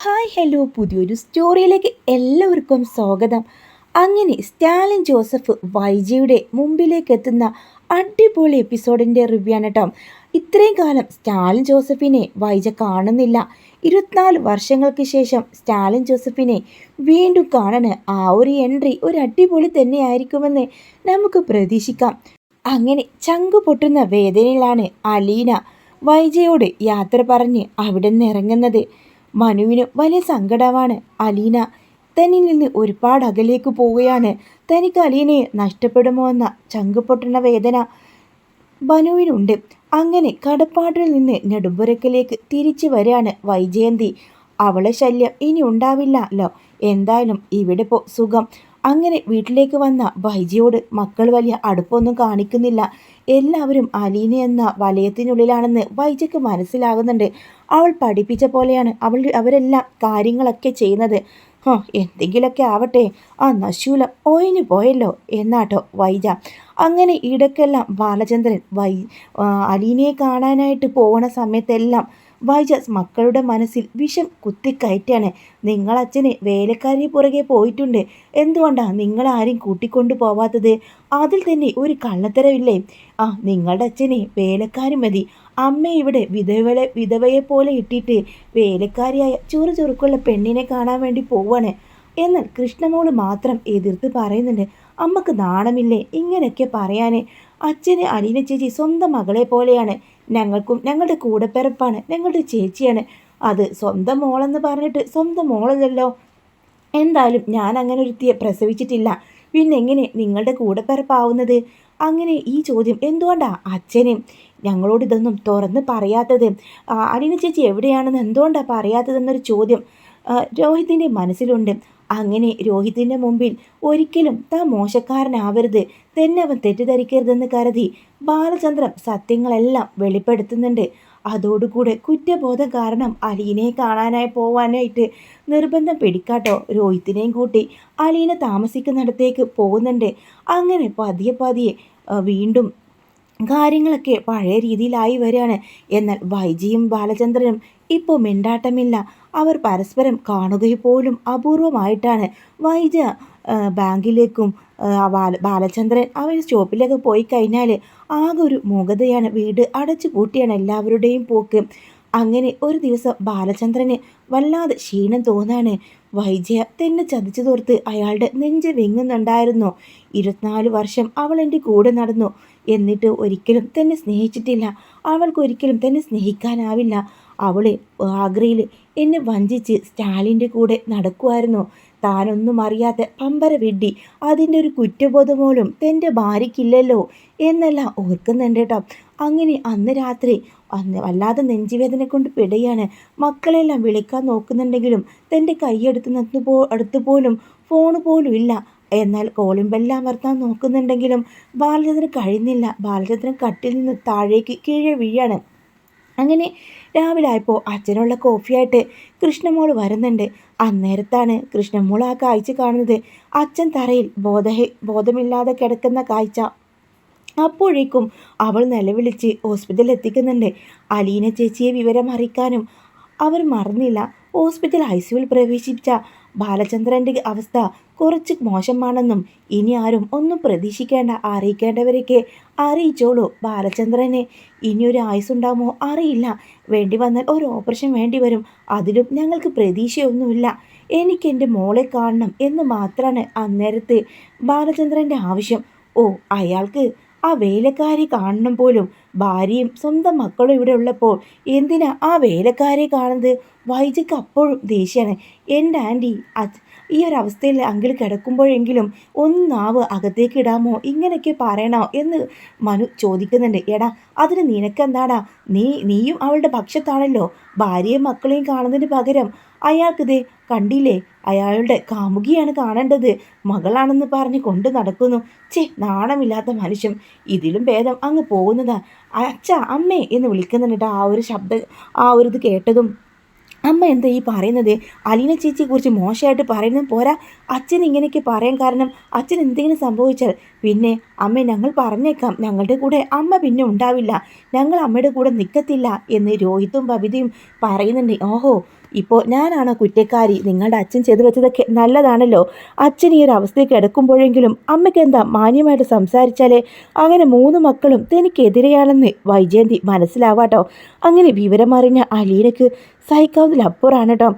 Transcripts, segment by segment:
Hi hello പുതിയൊരു സ്റ്റോറിയിലേക്ക് എല്ലാവർക്കും സ്വാഗതം. അങ്ങനെ സ്റ്റാലിൻ ജോസഫ് വൈജയുടെ മുമ്പിലേക്ക് എത്തുന്ന അടിപൊളി എപ്പിസോഡിൻ്റെ റിവ്യൂ ആണ് കേട്ടോ. ഇത്രയും കാലം സ്റ്റാലിൻ ജോസഫിനെ വൈജ കാണുന്നില്ല. 24 വർഷങ്ങൾക്ക് ശേഷം സ്റ്റാലിൻ ജോസഫിനെ വീണ്ടും കാണാൻ ആ ഒരു എൻട്രി ഒരു അടിപൊളി തന്നെയായിരിക്കുമെന്ന് നമുക്ക് പ്രതീക്ഷിക്കാം. അങ്ങനെ ചങ്കു പൊട്ടുന്ന വേദനയിലാണ് അലീന വൈജയോട് യാത്ര പറഞ്ഞ് അവിടെ നിന്ന് ഇറങ്ങുന്നത്. മനുവിന് വലിയ സങ്കടമാണ്. അലീന തന്നിൽ നിന്ന് ഒരുപാട് അകലേക്ക് പോവുകയാണ്. തനിക്ക് അലീനയെ നഷ്ടപ്പെടുമോ എന്ന ചങ്കുപൊട്ടുന്ന വേദന മനുവിനുണ്ട്. അങ്ങനെ കടപ്പാടിൽ നിന്ന് നെടുമ്പുരക്കിലേക്ക് തിരിച്ചു വരികയാണ് വൈജയന്തി. അവളെ ശല്യം ഇനി ഉണ്ടാവില്ലല്ലോ. എന്തായാലും ഇവിടെ സുഖം. അങ്ങനെ വീട്ടിലേക്ക് വന്ന വൈജയോട് മക്കൾ വലിയ അടുപ്പൊന്നും കാണിക്കുന്നില്ല. എല്ലാവരും അലീന എന്ന വലയത്തിനുള്ളിലാണെന്ന് വൈജയ്ക്ക് മനസ്സിലാകുന്നുണ്ട്. അവൾ പഠിപ്പിച്ച പോലെയാണ് അവരെല്ലാം കാര്യങ്ങളൊക്കെ ചെയ്യുന്നത്. എന്തെങ്കിലുമൊക്കെ ആവട്ടെ, ആ നശൂലം ഒഴിഞ്ഞു പോയല്ലോ എന്നാട്ടോ വൈജ. അങ്ങനെ ഇടയ്ക്കെല്ലാം ബാലചന്ദ്രൻ അലീനയെ കാണാനായിട്ട് പോകുന്ന സമയത്തെല്ലാം വൈജ മക്കളുടെ മനസ്സിൽ വിഷം കുത്തിക്കയറ്റാണ്. നിങ്ങളച്ഛന് വേലക്കാരി പുറകെ പോയിട്ടുണ്ട്, എന്തുകൊണ്ടാണ് നിങ്ങളാരും കൂട്ടിക്കൊണ്ടു പോവാത്തത്? അതിൽ തന്നെ ഒരു കള്ളത്തരമില്ലേ? നിങ്ങളുടെ അച്ഛന് വേലക്കാരി മതി. അമ്മ ഇവിടെ വിധവയെ പോലെ ഇട്ടിട്ട് വേലക്കാരിയായ ചുറുചുറുക്കുള്ള പെണ്ണിനെ കാണാൻ വേണ്ടി പോവാണ്. എന്നാൽ കൃഷ്ണമോള് മാത്രം എതിർത്ത് പറയുന്നുണ്ട്. അമ്മക്ക് നാണമില്ലേ ഇങ്ങനെയൊക്കെ പറയാന്? അച്ഛന് അലീന ചേച്ചി സ്വന്തം മകളെ പോലെയാണ്. ഞങ്ങൾക്കും ഞങ്ങളുടെ കൂടെപ്പിറപ്പാണ്, ഞങ്ങളുടെ ചേച്ചിയാണ്. അത് സ്വന്തം മോളെന്ന് പറഞ്ഞിട്ട് സ്വന്തം മോളല്ലല്ലോ. എന്തായാലും ഞാൻ അങ്ങനെ ഒരുത്തിയെ പ്രസവിച്ചിട്ടില്ല, പിന്നെ എങ്ങനെ നിങ്ങളുടെ കൂടെപ്പിറപ്പാവുന്നത്? അങ്ങനെ ഈ ചോദ്യം എന്തുകൊണ്ടാ അച്ഛന് ഞങ്ങളോട് ഇതൊന്നും തുറന്ന് പറയാത്തത്? അലീന ചേച്ചി എവിടെയാണെന്ന് എന്തുകൊണ്ടാണ് പറയാത്തതെന്നൊരു ചോദ്യം രോഹിത്തിൻ്റെ മനസ്സിലുണ്ട്. അങ്ങനെ രോഹിത്തിൻ്റെ മുമ്പിൽ ഒരിക്കലും താൻ മോശക്കാരനാവരുത്, തന്നെ അവൻ തെറ്റിദ്ധരിക്കരുതെന്ന് കരുതി ബാലചന്ദ്രൻ സത്യങ്ങളെല്ലാം വെളിപ്പെടുത്തുന്നുണ്ട്. അതോടുകൂടെ കുറ്റബോധം കാരണം അലീനയെ കാണാനായി പോവാനായിട്ട് നിർബന്ധം പിടിക്കാട്ടോ രോഹിത്തിനെയും കൂട്ടി അലീന താമസിക്കുന്നിടത്തേക്ക് പോകുന്നുണ്ട്. അങ്ങനെ പതിയെ പതിയെ വീണ്ടും കാര്യങ്ങളൊക്കെ പഴയ രീതിയിലായി വരികയാണ്. എന്നാൽ വൈജിയും ബാലചന്ദ്രനും ഇപ്പോൾ മിണ്ടാട്ടമില്ല. അവർ പരസ്പരം കാണുകയും പോലും അപൂർവമായിട്ടാണ്. വൈജ ബാങ്കിലേക്കും ബാലചന്ദ്രൻ അവർ ഷോപ്പിലേക്ക് പോയി കഴിഞ്ഞാൽ ആകെ ഒരു മൂകതയാണ്. വീട് അടച്ചു പൂട്ടിയാണ് എല്ലാവരുടെയും പോക്ക്. അങ്ങനെ ഒരു ദിവസം ബാലചന്ദ്രന് വല്ലാതെ ക്ഷീണം തോന്നാണ്. വൈജയ തന്നെ ചതിച്ചു തോർത്ത് അയാളുടെ നെഞ്ച് വിങ്ങുന്നുണ്ടായിരുന്നു. 24 വർഷം അവൾ എൻ്റെ കൂടെ നടന്നു, എന്നിട്ട് ഒരിക്കലും തന്നെ സ്നേഹിച്ചിട്ടില്ല. അവൾക്കൊരിക്കലും തന്നെ സ്നേഹിക്കാനാവില്ല. അവൾ ആഗ്രയിൽ എന്നെ വഞ്ചിച്ച് സ്റ്റാലിൻ്റെ കൂടെ നടക്കുമായിരുന്നു. താനൊന്നും അറിയാത്ത പമ്പര വിഡ്ഢി. അതിൻ്റെ ഒരു കുറ്റബോധം പോലും തൻ്റെ ഭാര്യയ്ക്കില്ലല്ലോ എന്നെല്ലാം ഓർക്കുന്നുണ്ട് കേട്ടോ. അങ്ങനെ അന്ന് രാത്രി വല്ലാതെ നെഞ്ചുവേദന കൊണ്ട് പിടയാണ്. മക്കളെല്ലാം വിളിക്കാൻ നോക്കുന്നുണ്ടെങ്കിലും തൻ്റെ അടുത്ത് പോലും ഫോണ് പോലും ഇല്ല. എന്നാൽ കോളിംഗ് ബെല്ല് അമർത്താൻ നോക്കുന്നുണ്ടെങ്കിലും ബാലചന്ദ്രൻ കഴിയുന്നില്ല. ബാലചന്ദ്രൻ കട്ടിൽ നിന്ന് താഴേക്ക് കീഴെ വീഴാണ്. അങ്ങനെ രാവിലെ ആയപ്പോൾ അച്ഛനുള്ള കോഫിയായിട്ട് കൃഷ്ണമോൾ വരുന്നുണ്ട്. അന്നേരത്താണ് കൃഷ്ണമോൾ ആ കാഴ്ച കാണുന്നത്. അച്ഛൻ തറയിൽ ബോധമില്ലാതെ കിടക്കുന്ന കാഴ്ച. അപ്പോഴേക്കും അവൾ നിലവിളിച്ച് ഹോസ്പിറ്റലിൽ എത്തിക്കുന്നുണ്ട്. അലീന ചേച്ചിയെ വിവരം അറിയിക്കാനും അവർ മറന്നില്ല. ഹോസ്പിറ്റൽ ICUവിൽ പ്രവേശിപ്പിച്ച ബാലചന്ദ്രൻ്റെ അവസ്ഥ കുറച്ച് മോശമാണെന്നും ഇനി ആരും ഒന്നും പ്രതീക്ഷിക്കേണ്ട, അറിയിക്കേണ്ടവരൊക്കെ അറിയിച്ചോളൂ. ബാലചന്ദ്രന് ഇനിയൊരു ആയുസ്സുണ്ടാകുമോ അറിയില്ല. വേണ്ടി വന്നാൽ ഒരു ഓപ്പറേഷൻ വേണ്ടി വരും. അതിലും ഞങ്ങൾക്ക് പ്രതീക്ഷയൊന്നുമില്ല. എനിക്ക് എൻ്റെ മോളെ കാണണം എന്ന് മാത്രമാണ് അന്നേരത്ത് ബാലചന്ദ്രൻ്റെ ആവശ്യം. അയാൾക്ക് ആ വേലക്കാരി കാണണം പോലും. ഭാര്യയും സ്വന്തം മക്കളും ഇവിടെ ഉള്ളപ്പോൾ എന്തിനാ ആ വേലക്കാരെ കാണുന്നത്? വൈജയ്ക്ക് അപ്പോഴും ദേഷ്യമാണ്. എൻ്റെ ആൻറ്റി ഈ ഒരു അവസ്ഥയിൽ അങ്കിൾ കിടക്കുമ്പോഴെങ്കിലും ഒന്നാവ് അകത്തേക്ക് ഇടാമോ, ഇങ്ങനെയൊക്കെ പറയണോ എന്ന് മനു ചോദിക്കുന്നുണ്ട്. എടാ അതിന് നിനക്കെന്താടാ? നീയും അവളുടെ പക്ഷത്താണല്ലോ. ഭാര്യയും മക്കളെയും കാണുന്നതിന് പകരം അയാൾക്കിത് കണ്ടില്ലേ, അയാളുടെ കാമുകിയാണ് കാണേണ്ടത്, മകളാണെന്ന് പറഞ്ഞ് കൊണ്ട് നടക്കുന്നു. നാണമില്ലാത്ത മനുഷ്യൻ. ഇതിലും ഭേദം അങ്ങ് പോകുന്നതാ. അച്ഛ അമ്മേ എന്ന് വിളിക്കുന്നുണ്ട്. ആ ഒരു ശബ്ദം ആ ഒരു ഇത് കേട്ടതും അമ്മ എന്താ ഈ പറയുന്നത്? അലീന ചേച്ചിയെക്കുറിച്ച് മോശമായിട്ട് പറയുന്നത് പോരാ, അച്ഛൻ ഇങ്ങനെയൊക്കെ പറയാൻ കാരണം അച്ഛൻ എന്തെങ്കിലും സംഭവിച്ചാൽ പിന്നെ അമ്മ ഞങ്ങൾ പറഞ്ഞേക്കാം, ഞങ്ങളുടെ കൂടെ അമ്മ പിന്നെ ഉണ്ടാവില്ല, ഞങ്ങൾ അമ്മയുടെ കൂടെ നിൽക്കത്തില്ല എന്ന് രോഹിത്തും ബബിതയും പറയുന്നുണ്ട്. ഓഹോ, ഇപ്പോൾ ഞാനാണോ കുറ്റക്കാരി? നിങ്ങളുടെ അച്ഛൻ ചെയ്തു വെച്ചതൊക്കെ നല്ലതാണല്ലോ. അച്ഛൻ ഈ ഒരു അവസ്ഥയ്ക്ക് കിടക്കുമ്പോഴെങ്കിലും അമ്മയ്ക്ക് എന്താ മാന്യമായിട്ട് സംസാരിച്ചാലേ? അങ്ങനെ 3 മക്കളും തനിക്കെതിരെയാണെന്ന് വൈജയന്തി മനസ്സിലാവാട്ടോ. അങ്ങനെ വിവരമറിഞ്ഞ അലീനക്ക് സഹിക്കാവുന്നതിലപ്പുറമാണ് കേട്ടോ.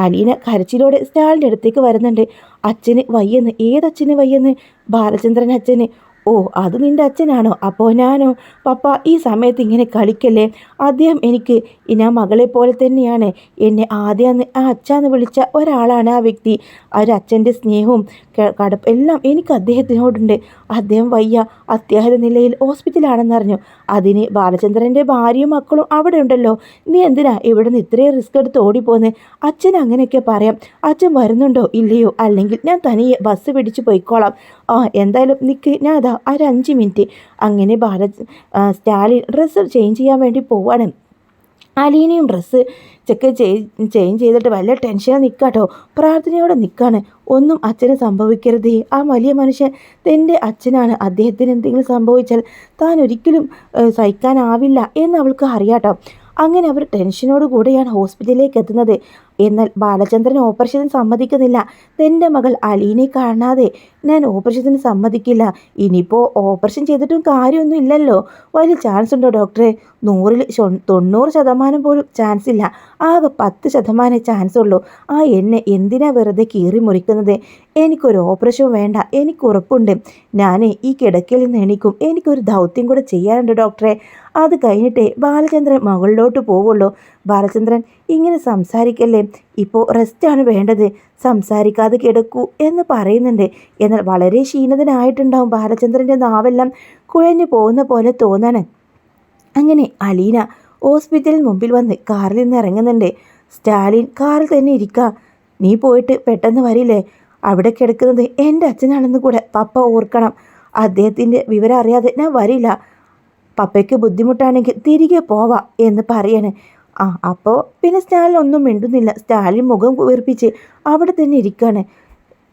അലീന കരച്ചിലോടെ സ്റ്റാലിൻ്റെ അടുത്തേക്ക് വരുന്നുണ്ട്. അച്ഛന് വയ്യെന്ന്. ഏതച്ഛന് വയ്യെന്ന്? ബാലചന്ദ്രൻ അച്ഛന്. ഓ, അത് നിൻ്റെ അച്ഛനാണോ? അപ്പോൾ ഞാനോ? പപ്പ ഈ സമയത്ത് ഇങ്ങനെ കളിക്കല്ലേ. അദ്ദേഹം എനിക്ക് ഞാൻ മകളെ പോലെ തന്നെയാണ്. എന്നെ ആദ്യം ആ അച്ഛന്ന് വിളിച്ച ഒരാളാണ് ആ വ്യക്തി. ഒരച്ഛൻ്റെ സ്നേഹവും എല്ലാം എനിക്ക് അദ്ദേഹത്തിനോടുണ്ട്. അദ്ദേഹം വയ്യ, അത്യാഹിത നിലയിൽ ഹോസ്പിറ്റലാണെന്നറിഞ്ഞു. അതിന് ബാലചന്ദ്രൻ്റെ ഭാര്യയും മക്കളും അവിടെ ഉണ്ടല്ലോ. നീ എന്തിനാ ഇവിടെ നിന്ന് ഇത്രയും റിസ്ക് എടുത്ത് ഓടിപ്പോന്ന്? അച്ഛൻ അങ്ങനെയൊക്കെ പറയാം. അച്ഛൻ വരുന്നുണ്ടോ ഇല്ലയോ? അല്ലെങ്കിൽ ഞാൻ തനിയെ ബസ് പിടിച്ച് പോയിക്കോളാം. എന്തായാലും നിൽക്ക്, ഞാൻ അതാ ഒരു 5 മിനിറ്റ്. അങ്ങനെ സ്റ്റാലിൻ ഡ്രസ്സ് ചേഞ്ച് ചെയ്യാൻ വേണ്ടി പോവാണ്. അലീനയും ഡ്രസ്സ് ചേഞ്ച് ചെയ്തിട്ട് വല്ല ടെൻഷനാണ് നിൽക്കാട്ടോ. പ്രാർത്ഥനയോടെ നിൽക്കാണ്. ഒന്നും അച്ഛന് സംഭവിക്കരുതേ. ആ വലിയ മനുഷ്യൻ തൻ്റെ അച്ഛനാണ്. അദ്ദേഹത്തിന് എന്തെങ്കിലും സംഭവിച്ചാൽ താൻ ഒരിക്കലും സഹിക്കാനാവില്ല എന്ന് അവൾക്ക് അറിയാട്ടോ. അങ്ങനെ അവർ ടെൻഷനോട് കൂടെയാണ് ഹോസ്പിറ്റലിലേക്ക് എത്തുന്നത്. എന്നാൽ ബാലചന്ദ്രൻ ഓപ്പറേഷന് സമ്മതിക്കുന്നില്ല. തൻ്റെ മകൾ അലീനെ കാണാതെ ഞാൻ ഓപ്പറേഷത്തിന് സമ്മതിക്കില്ല. ഇനിയിപ്പോൾ ഓപ്പറേഷൻ ചെയ്തിട്ടും കാര്യമൊന്നും ഇല്ലല്ലോ. വലിയ ചാൻസ് ഉണ്ടോ ഡോക്ടറെ? 100-ൽ 90% പോലും ചാൻസ് ഇല്ല. ആകെ 10% ചാൻസ് ഉള്ളൂ. എന്നെ എന്തിനാ വെറുതെ കീറി മുറിക്കുന്നത്? എനിക്കൊരു ഓപ്പറേഷൻ വേണ്ട. എനിക്ക് ഉറപ്പുണ്ട് ഞാൻ ഈ കിടക്കയിൽ നിന്ന് എണീക്കും. എനിക്കൊരു ദൗത്യം കൂടെ ചെയ്യാനുണ്ട് ഡോക്ടറെ. അത് കഴിഞ്ഞിട്ടേ ബാലചന്ദ്രൻ മകളിലോട്ട് പോവുള്ളൂ. ബാലചന്ദ്രൻ ഇങ്ങനെ സംസാരിക്കല്ലേ, ഇപ്പോൾ റെസ്റ്റാണ് വേണ്ടത്. സംസാരിക്കാതെ കിടക്കൂ എന്ന് പറയുന്നുണ്ട്. എന്നാൽ വളരെ ക്ഷീണിതനായിട്ടുണ്ടാവും. ബാലചന്ദ്രൻ്റെ നാവെല്ലാം കുഴഞ്ഞു പോകുന്ന പോലെ തോന്നാണ്. അങ്ങനെ അലീന ഹോസ്പിറ്റലിന് മുമ്പിൽ വന്ന് കാറിൽ നിന്ന് ഇറങ്ങുന്നുണ്ട്. സ്റ്റാലിൻ കാറിൽ തന്നെ ഇരിക്കുക. നീ പോയിട്ട് പെട്ടെന്ന് വരില്ലേ? അവിടെ കിടക്കുന്നത് എൻ്റെ അച്ഛനാണെന്ന് കൂടെ പപ്പ ഓർക്കണം. അദ്ദേഹത്തിൻ്റെ വിവരം അറിയാതെ ഞാൻ വരില്ല. പപ്പയ്ക്ക് ബുദ്ധിമുട്ടാണെങ്കിൽ തിരികെ പോവാം എന്ന് പറയണേ. അപ്പോൾ പിന്നെ സ്റ്റാലിൻ ഒന്നും മിണ്ടുന്നില്ല. സ്റ്റാലിൻ മുഖം വീർപ്പിച്ച് അവിടെ തന്നെ ഇരിക്കുകയാണ്.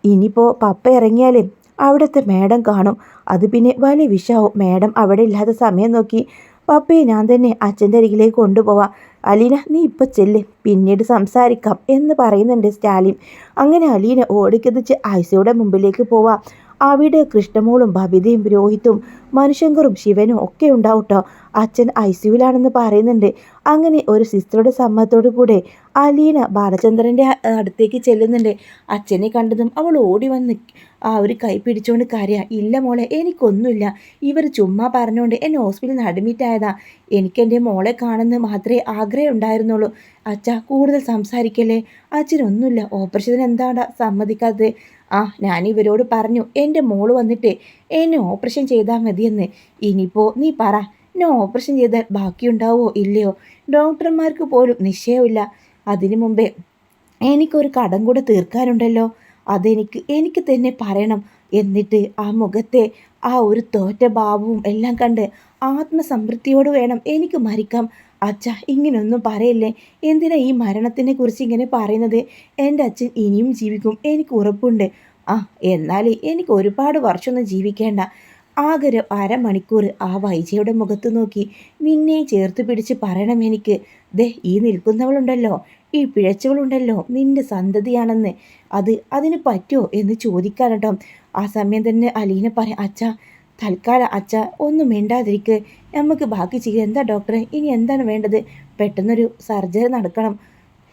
ഇനിയിപ്പോൾ പപ്പ ഇറങ്ങിയാലേ അവിടുത്തെ മേഡം കാണും. അത് പിന്നെ വലിയ വിഷാവും. മേഡം അവിടെ ഇല്ലാത്ത സമയം നോക്കി പപ്പയെ ഞാൻ തന്നെ അച്ഛൻ്റെ അരികിലേക്ക് കൊണ്ടുപോവാം. അലീന നീ ഇപ്പം ചെല്ല്, പിന്നീട് സംസാരിക്കാം എന്ന് പറയുന്നുണ്ട് സ്റ്റാലിൻ. അങ്ങനെ അലീന ഓടിക്കതിച്ച് ഐസിയുടെ മുമ്പിലേക്ക് പോവാം. അവിടെ കൃഷ്ണമോളും ബബിതയും രോഹിത്തും മനുശങ്കറും ശിവനും ഒക്കെ ഉണ്ടാവും കേട്ടോ. അച്ഛൻ ICUവിലാണെന്ന് പറയുന്നുണ്ട്. അങ്ങനെ ഒരു സിസ്റ്ററുടെ സമ്മതത്തോടു കൂടെ അലീന ബാലചന്ദ്രൻ്റെ അടുത്തേക്ക് ചെല്ലുന്നുണ്ട്. അച്ഛനെ കണ്ടതും അവൾ ഓടി വന്ന് ഒരു കൈ പിടിച്ചുകൊണ്ട് കരയാ. ഇല്ല മോളെ, എനിക്കൊന്നുമില്ല. ഇവർ ചുമ്മാ പറഞ്ഞുകൊണ്ട് എന്നെ ഹോസ്പിറ്റലിൽ നിന്ന് അഡ്മിറ്റ് ആയതാ. എനിക്കെൻ്റെ മോളെ കാണുന്നത് മാത്രമേ ആഗ്രഹം ഉണ്ടായിരുന്നുള്ളൂ. അച്ഛ കൂടുതൽ സംസാരിക്കല്ലേ. അച്ഛനൊന്നുമില്ല. ഓപ്പറേഷന് എന്താണ് സമ്മതിക്കാത്തത്? ഞാനിവരോട് പറഞ്ഞു എൻ്റെ മോള് വന്നിട്ട് എന്നെ ഓപ്പറേഷൻ ചെയ്താൽ മതിയെന്ന്. ഇനിയിപ്പോൾ നീ പറ, എന്നെ ഓപ്പറേഷൻ ചെയ്താൽ ബാക്കിയുണ്ടാവോ ഇല്ലയോ? ഡോക്ടർമാർക്ക് പോലും നിശ്ചയമില്ല. അതിനു മുമ്പേ എനിക്കൊരു കടം കൂടെ തീർക്കാനുണ്ടല്ലോ. എനിക്ക് തന്നെ പറയണം. എന്നിട്ട് ആ മുഖത്തെ ഒരു തോറ്റ ഭാവവും എല്ലാം കണ്ട് ആത്മസംതൃപ്തിയോട് വേണം എനിക്ക് മരിക്കാം. അച്ഛ ഇങ്ങനൊന്നും പറയല്ലേ. എന്തിനാ ഈ മരണത്തിനെ കുറിച്ച് ഇങ്ങനെ പറയുന്നത്? എൻ്റെ അച്ഛൻ ഇനിയും ജീവിക്കും, എനിക്ക് ഉറപ്പുണ്ട്. എന്നാൽ എനിക്ക് ഒരുപാട് വർഷമൊന്നും ജീവിക്കേണ്ട. ആകെ ഒരു അരമണിക്കൂർ ആ വൈജയുടെ മുഖത്ത് നോക്കി നിന്നെ ചേർത്ത് പിടിച്ച് പറയണം എനിക്ക്. ഈ നിൽക്കുന്നവളുണ്ടല്ലോ, ഈ പിഴച്ചവളുണ്ടല്ലോ, നിന്റെ സന്തതിയാണെന്ന്. അതിന് പറ്റുമോ എന്ന് ചോദിക്കാൻ കേട്ടോ. ആ സമയം തന്നെ അലീന പറയാം, അച്ഛ തൽക്കാലം അച്ഛ ഒന്നും മിണ്ടാതിരിക്ക്, നമുക്ക് ബാക്കി ചെയ്യാം. എന്താ ഡോക്ടറെ, ഇനി എന്താണ് വേണ്ടത്? പെട്ടെന്നൊരു സർജറി നടക്കണം.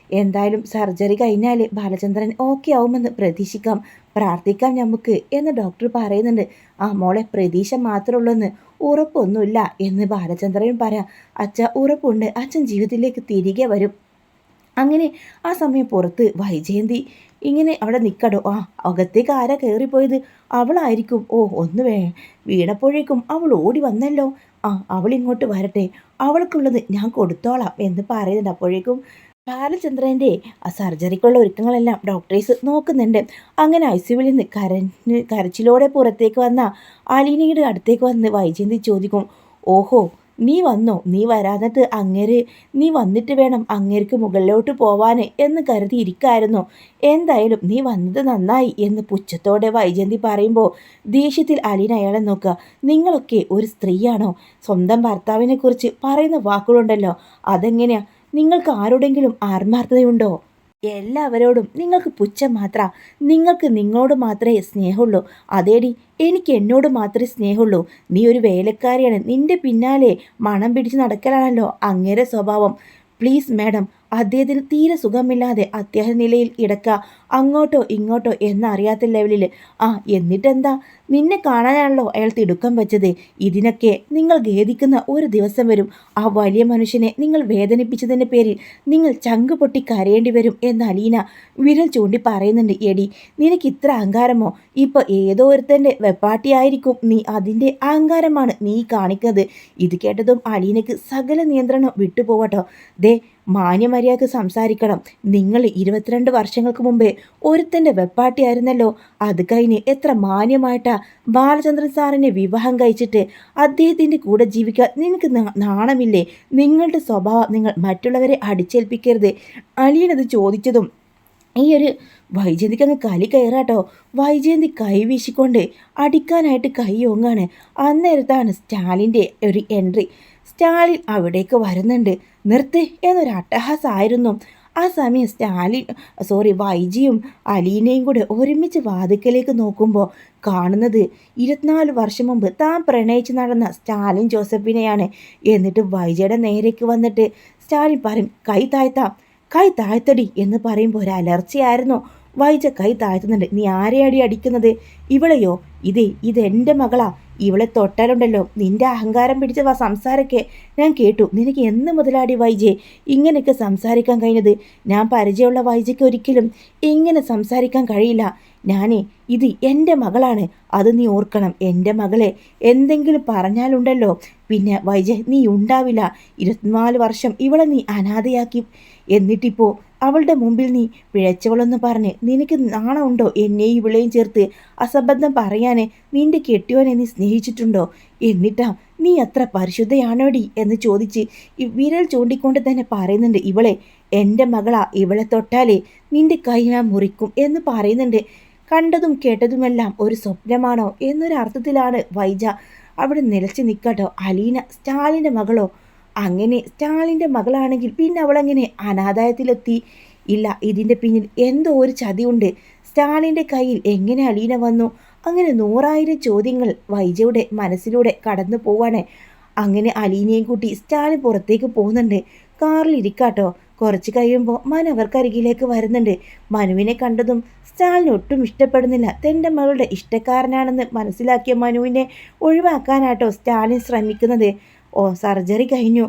എന്തായാലും സർജറി കഴിഞ്ഞാൽ ബാലചന്ദ്രൻ ഓക്കെ ആവുമെന്ന് പ്രതീക്ഷിക്കാം. പ്രാർത്ഥിക്കാം നമുക്ക് എന്ന് ഡോക്ടർ പറയുന്നുണ്ട്. മോളെ പ്രതീക്ഷ മാത്രമേ ഉള്ളൂന്ന്, ഉറപ്പൊന്നുമില്ല എന്ന് ബാലചന്ദ്രൻ പറയാം. അച്ഛ ഉറപ്പുണ്ട്, അച്ഛൻ ജീവിതത്തിലേക്ക് തിരികെ വരും. അങ്ങനെ ആ സമയം പുറത്ത് വൈജയന്തി ഇങ്ങനെ അവിടെ നിൽക്കടോ. അകത്തേക്ക് ആരാ കയറിപ്പോയത്? അവളായിരിക്കും. ഒന്ന് വീണപ്പോഴേക്കും അവൾ ഓടി വന്നല്ലോ. അവൾ ഇങ്ങോട്ട് വരട്ടെ, അവൾക്കുള്ളത് ഞാൻ കൊടുത്തോളാം എന്ന് പറയുന്നുണ്ട്. അപ്പോഴേക്കും ബാലചന്ദ്രൻ്റെ സർജറിക്കുള്ള ഒരുക്കങ്ങളെല്ലാം ഡോക്ടേഴ്സ് നോക്കുന്നുണ്ട്. അങ്ങനെ ICUവിൽ നിന്ന് കരച്ചിലോടെ പുറത്തേക്ക് വന്ന അലീനയുടെ അടുത്തേക്ക് വന്ന് വൈജയന്തി ചോദിക്കും, ഓഹോ നീ വന്നോ? നീ വരാന്നിട്ട് നീ വന്നിട്ട് വേണം അങ്ങേർക്ക് മുകളിലോട്ട് പോവാൻ എന്ന് കരുതിയിരിക്കായിരുന്നു. എന്തായാലും നീ വന്നത് നന്നായി എന്ന് പുച്ഛത്തോടെ വൈജയന്തി പറയുമ്പോൾ ദേഷ്യത്തിൽ അലീന അയാളെ നോക്കുക. നിങ്ങളൊക്കെ ഒരു സ്ത്രീയാണോ? സ്വന്തം ഭർത്താവിനെ കുറിച്ച് പറയുന്ന വാക്കുകളുണ്ടല്ലോ, അതെങ്ങനെയാ? നിങ്ങൾക്ക് ആരോടെങ്കിലും ആത്മാർത്ഥതയുണ്ടോ? എല്ലാവരോടും നിങ്ങൾക്ക് പുച്ഛം മാത്ര. നിങ്ങൾക്ക് നിങ്ങളോട് മാത്രമേ സ്നേഹമുള്ളൂ. അതേടി, എനിക്ക് എന്നോട് മാത്രമേ സ്നേഹമുള്ളൂ. നീ ഒരു വേലക്കാരിയാണ്. നിന്റെ പിന്നാലെ മണം പിടിച്ച് നടക്കലാണല്ലോ അങ്ങേരെ സ്വഭാവം. പ്ലീസ് മാഡം, അദ്ദേഹത്തിന് തീരെ സുഖമില്ലാതെ അത്യാഹ നിലയിൽ കിടക്കുക. അങ്ങോട്ടോ ഇങ്ങോട്ടോ എന്നറിയാത്ത ലെവലിൽ. എന്നിട്ടെന്താ? നിന്നെ കാണാനാണല്ലോ അയാൾ തിടുക്കം വെച്ചത്. ഇതിനൊക്കെ നിങ്ങൾ ഖേദിക്കുന്ന ഒരു ദിവസം വരും. ആ വലിയ മനുഷ്യനെ നിങ്ങൾ വേദനിപ്പിച്ചതിൻ്റെ പേരിൽ നിങ്ങൾ ചങ്ക് പൊട്ടി കരയേണ്ടി വരും എന്ന് അലീന വിരൽ ചൂണ്ടി പറയുന്നുണ്ട്. എടി, നിനക്ക് ഇത്ര അഹങ്കാരമോ? ഇപ്പോൾ ഏതോ ഒരുത്തൻ്റെ വെപ്പാട്ടിയായിരിക്കും നീ. അതിൻ്റെ അഹങ്കാരമാണ് നീ കാണിക്കുന്നത്. ഇത് കേട്ടതും അലീനയ്ക്ക് സകല നിയന്ത്രണം വിട്ടുപോകട്ടോ. ദേ, മാന്യമര്യാദക്ക് സംസാരിക്കണം. നിങ്ങൾ 22 വർഷങ്ങൾക്ക് മുമ്പേ ഒരുത്തൻ്റെ വെപ്പാട്ടിയായിരുന്നല്ലോ. അത് കഴിഞ്ഞ് എത്ര മാന്യമായിട്ടാ ബാലചന്ദ്രൻ സാറിനെ വിവാഹം കഴിച്ചിട്ട് അദ്ദേഹത്തിൻ്റെ കൂടെ ജീവിക്കാൻ നിങ്ങൾക്ക് നാണമില്ലേ? നിങ്ങളുടെ സ്വഭാവം നിങ്ങൾ മറ്റുള്ളവരെ അടിച്ചേൽപ്പിക്കരുത്. അലീനത് ചോദിച്ചതും ഈ ഒരു വൈജയന്തിക്ക് അങ്ങ് കലി കയറാട്ടോ. വൈജയന്തി കൈ വീശിക്കൊണ്ട് അടിക്കാനായിട്ട് കൈ ഓങ്ങാണ്. അന്നേരത്താണ് സ്റ്റാലിൻ്റെ ഒരു എൻട്രി. സ്റ്റാലിൻ അവിടേക്ക് വരുന്നുണ്ട്. നിർത്ത് എന്നൊരു അട്ടഹാസമായിരുന്നു. ആ സമയം വൈജിയും അലീനയും കൂടെ ഒരുമിച്ച് വാതിക്കലേക്ക് നോക്കുമ്പോൾ കാണുന്നത് 24 വർഷം മുമ്പ് താൻ പ്രണയിച്ച് നടന്ന സ്റ്റാലിൻ ജോസഫിനെയാണ്. എന്നിട്ട് വൈജയുടെ നേരേക്ക് വന്നിട്ട് സ്റ്റാലിൻ പറയും, കൈ താഴ്ത്തടി എന്ന് പറയുമ്പോൾ ഒരു അലർച്ചയായിരുന്നു. വൈജ കൈ താഴ്ത്തുന്നുണ്ട്. നീ ആരെയാടി അടിക്കുന്നത്? ഇവളെയോ? ഇതെൻ്റെ മകളാ. ഇവളെ തൊട്ടാലുണ്ടല്ലോ നിന്റെ അഹങ്കാരം പിടിച്ച സംസാരമൊക്കെ ഞാൻ കേട്ടു. നിനക്ക് എന്ന് മുതലാടി വൈജയെ ഇങ്ങനെയൊക്കെ സംസാരിക്കാൻ കഴിഞ്ഞത്? ഞാൻ പരിചയമുള്ള വൈജയ്ക്ക് ഒരിക്കലും ഇങ്ങനെ സംസാരിക്കാൻ കഴിയില്ല. ഇത് എൻ്റെ മകളാണ്. അത് നീ ഓർക്കണം. എൻ്റെ മകളെ എന്തെങ്കിലും പറഞ്ഞാലുണ്ടല്ലോ പിന്നെ വൈജ നീ ഉണ്ടാവില്ല. 24 വർഷം ഇവളെ നീ അനാഥയാക്കി. എന്നിട്ടിപ്പോൾ അവളുടെ മുമ്പിൽ നീ പിഴച്ചവളെന്ന് പറഞ്ഞ് നിനക്ക് നാണമുണ്ടോ? എന്നെയും ഇവളെയും ചേർത്ത് അസംബന്ധം പറയാന് നിന്റെ കെട്ടിയോനെ നീ സ്നേഹിച്ചിട്ടുണ്ടോ? എന്നിട്ടാ നീ അത്ര പരിശുദ്ധയാണോടി എന്ന് ചോദിച്ച് വിരൽ ചൂണ്ടിക്കൊണ്ട് തന്നെ പറയുന്നുണ്ട്. ഇവളെ എൻ്റെ മകളാ. ഇവളെ തൊട്ടാലേ നിന്റെ കൈ ഞാൻ മുറിക്കും എന്ന് പറയുന്നുണ്ട്. കണ്ടതും കേട്ടതുമെല്ലാം ഒരു സ്വപ്നമാണോ എന്നൊരർത്ഥത്തിലാണ് വൈജ അവിടെ നിലച്ച് നിൽക്കട്ടോ. അലീന സ്റ്റാലിൻ്റെ മകളോ? അങ്ങനെ സ്റ്റാലിൻ്റെ മകളാണെങ്കിൽ പിന്നെ അവളെങ്ങനെ അനാഥായത്തിലെത്തി? ഇല്ല, ഇതിൻ്റെ പിന്നിൽ എന്തോ ഒരു ചതിയുണ്ട്. സ്റ്റാലിൻ്റെ കയ്യിൽ എങ്ങനെ അലീന വന്നു? അങ്ങനെ 100,000 ചോദ്യങ്ങൾ വൈജയുടെ മനസ്സിലൂടെ കടന്നു പോവാണ്. അങ്ങനെ അലീനയും കൂട്ടി സ്റ്റാലിൻ പുറത്തേക്ക് പോകുന്നുണ്ട്. കാറിൽ ഇരിക്കാട്ടോ. കുറച്ച് കഴിയുമ്പോൾ മനു അവർക്കരികിലേക്ക് വരുന്നുണ്ട്. മനുവിനെ കണ്ടതും സ്റ്റാലിന് ഒട്ടും ഇഷ്ടപ്പെടുന്നില്ല. തൻ്റെ മകളുടെ ഇഷ്ടക്കാരനാണെന്ന് മനസ്സിലാക്കിയ മനുവിനെ ഒഴിവാക്കാനാട്ടോ സ്റ്റാലിൻ ശ്രമിക്കുന്നത്. സർജറി കഴിഞ്ഞു.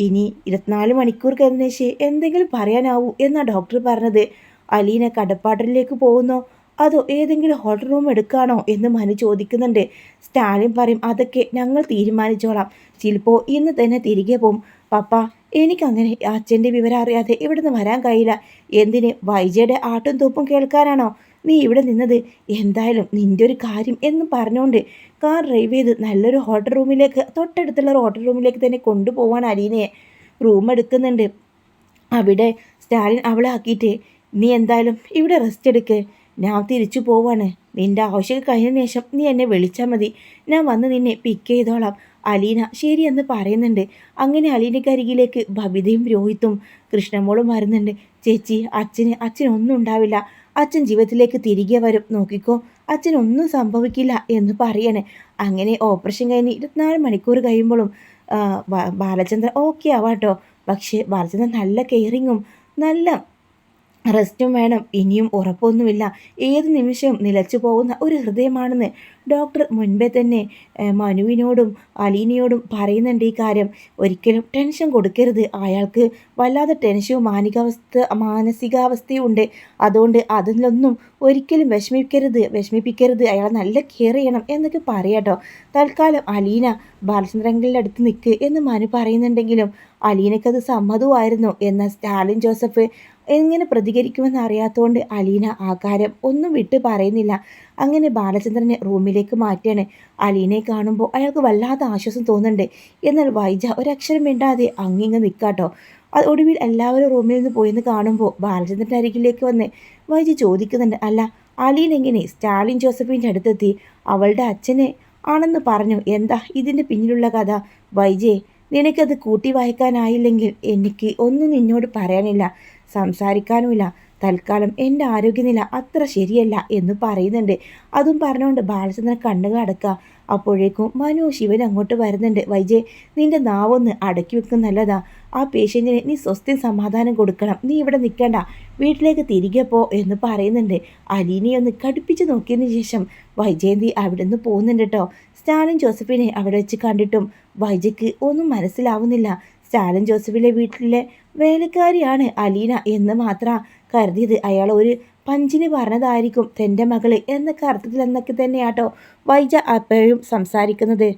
ഇനി 24 മണിക്കൂർ കഴിഞ്ഞേശേ എന്തെങ്കിലും പറയാനാവൂ എന്നാ ഡോക്ടർ പറഞ്ഞത്. അലീന കടപ്പാട്ടിലേക്ക് പോകുന്നോ അതോ ഏതെങ്കിലും ഹോട്ടൽ റൂം എടുക്കാനോ എന്ന് മനു ചോദിക്കുന്നുണ്ട്. സ്റ്റാലിൻ പറയും, അതൊക്കെ ഞങ്ങൾ തീരുമാനിച്ചോളാം. ചിലപ്പോൾ ഇന്ന് തന്നെ തിരികെ പോവും. പപ്പ, എനിക്കങ്ങനെ അച്ഛൻ്റെ വിവരം അറിയാതെ ഇവിടുന്ന് വരാൻ കഴിയില്ല. എന്തിന്? വൈജയുടെ ആട്ടും തൂപ്പും കേൾക്കാനാണോ നീ ഇവിടെ നിന്നത്? എന്തായാലും നിൻ്റെ ഒരു കാര്യം എന്ന് പറഞ്ഞുകൊണ്ട് കാർ ഡ്രൈവ് ചെയ്ത് നല്ലൊരു ഹോട്ടൽ റൂമിലേക്ക്, തൊട്ടടുത്തുള്ള ഒരു ഹോട്ടൽ റൂമിലേക്ക് തന്നെ കൊണ്ടുപോകാൻ അലീനയെ റൂം എടുക്കുന്നുണ്ട്. അവിടെ സ്റ്റാലിൻ അവളെ ആക്കിയിട്ട്, നീ എന്തായാലും ഇവിടെ റെസ്റ്റ് എടുക്ക്, ഞാൻ തിരിച്ചു പോവാണ്. നിൻ്റെ ആവശ്യം കഴിഞ്ഞ ശേഷം നീ എന്നെ വിളിച്ചാൽ മതി. ഞാൻ വന്ന് നിന്നെ പിക്ക് ചെയ്തോളാം. അലീന ശരിയെന്ന് പറയുന്നുണ്ട്. അങ്ങനെ അലീനക്കരികിലേക്ക് ബബിതയും രോഹിത്തും കൃഷ്ണമോളും വരുന്നുണ്ട്. ചേച്ചി, അച്ഛനൊന്നും ഉണ്ടാവില്ല. അച്ഛൻ ജീവിതത്തിലേക്ക് തിരികെ വരും. നോക്കിക്കോ, അച്ഛനൊന്നും സംഭവിക്കില്ല എന്ന് പറയണേ. അങ്ങനെ ഓപ്പറേഷൻ കഴിഞ്ഞ് 24 മണിക്കൂർ കഴിയുമ്പോഴും ബാലചന്ദ്രൻ ഓക്കെ ആവാട്ടോ. പക്ഷേ ബാലചന്ദ്രൻ നല്ല കെയറിങ്ങും നല്ല റെസ്റ്റും വേണം. ഇനിയും ഉറപ്പൊന്നുമില്ല. ഏത് നിമിഷവും നിലച്ചു പോകുന്ന ഒരു ഹൃദയമാണെന്ന് ഡോക്ടർ മുൻപേ തന്നെ മനുവിനോടും അലീനയോടും പറയുന്നുണ്ട്. ഈ കാര്യം ഒരിക്കലും ടെൻഷൻ കൊടുക്കരുത്. അയാൾക്ക് വല്ലാതെ ടെൻഷനും മാനസികാവസ്ഥയും ഉണ്ട്. അതുകൊണ്ട് അതിലൊന്നും ഒരിക്കലും വിഷമിപ്പിക്കരുത്. അയാളെ നല്ല കെയർ ചെയ്യണം എന്നൊക്കെ പറയാട്ടോ. തൽക്കാലം അലീന ബാലചന്ദ്രങ്ങളുടെ അടുത്ത് നിൽക്ക് എന്ന് മനു പറയുന്നുണ്ടെങ്കിലും അലീനക്കത് സമ്മതമായിരുന്നു. എന്നാൽ സ്റ്റാലിൻ ജോസഫ് എങ്ങനെ പ്രതികരിക്കുമെന്ന് അറിയാത്തതുകൊണ്ട് അലീന ആ കാര്യം ഒന്നും വിട്ട് പറയുന്നില്ല. അങ്ങനെ ബാലചന്ദ്രനെ റൂമിലേക്ക് മാറ്റിയാണ്. അലീനയെ കാണുമ്പോൾ അയാൾക്ക് വല്ലാത്ത ആശ്വാസം തോന്നുന്നുണ്ട്. എന്നാൽ വൈജ ഒരക്ഷരം മിണ്ടാതെ അങ്ങിങ്ങ് നിൽക്കാട്ടോ. ഒടുവിൽ എല്ലാവരും റൂമിൽ നിന്ന് പോയെന്ന് കാണുമ്പോൾ ബാലചന്ദ്രൻ്റെ അരികിലേക്ക് വന്ന് വൈജ ചോദിക്കുന്നുണ്ട്, അല്ല, അലീന എങ്ങനെ സ്റ്റാലിൻ ജോസഫിൻ്റെ അടുത്തെത്തി? അവളുടെ അച്ഛനെ ആണെന്ന് പറഞ്ഞു. എന്താ ഇതിൻ്റെ പിന്നിലുള്ള കഥ? വൈജയെ നിനക്കത് കൂട്ടി വായിക്കാനായില്ലെങ്കിൽ എനിക്ക് ഒന്നും നിന്നോട് പറയാനില്ല, സംസാരിക്കാനുമില്ല. തൽക്കാലം എൻ്റെ ആരോഗ്യനില അത്ര ശരിയല്ല എന്ന് പറയുന്നുണ്ട്. അതും പറഞ്ഞുകൊണ്ട് ബാലചന്ദ്രൻ കണ്ണുകൾ അടക്കുക. അപ്പോഴേക്കും മനു ശിവൻ അങ്ങോട്ട് വരുന്നുണ്ട്. വൈജയ്, നിന്റെ നാവൊന്ന് അടക്കി വെക്കും നല്ലതാ. ആ പേഷ്യൻറ്റിന് നീ സ്വസ്ഥ സമാധാനം കൊടുക്കണം. നീ ഇവിടെ നിൽക്കേണ്ട, വീട്ടിലേക്ക് തിരികെ പോ എന്ന് പറയുന്നുണ്ട്. അലീനയെ ഒന്ന് കടുപ്പിച്ച് നോക്കിയതിന് ശേഷം വൈജയന്തി അവിടെ നിന്ന് പോകുന്നുണ്ട് കേട്ടോ. സ്റ്റാലിൻ ജോസഫിനെ അവിടെ വെച്ച് കണ്ടിട്ടും വൈജയ്ക്ക് ഒന്നും മനസ്സിലാവുന്നില്ല. സ്റ്റാലിൻ ജോസഫിലെ വീട്ടിലെ വേലക്കാരിയാണ് അലീന എന്ന് മാത്രം കരുതിയത്. അയാൾ ഒരു പഞ്ചിന് പറഞ്ഞതായിരിക്കും തൻ്റെ മകള് എന്നൊക്കെ അർത്ഥത്തിൽ എന്നൊക്കെ തന്നെയാട്ടോ വൈജ അപ്പോഴും സംസാരിക്കുന്നത്.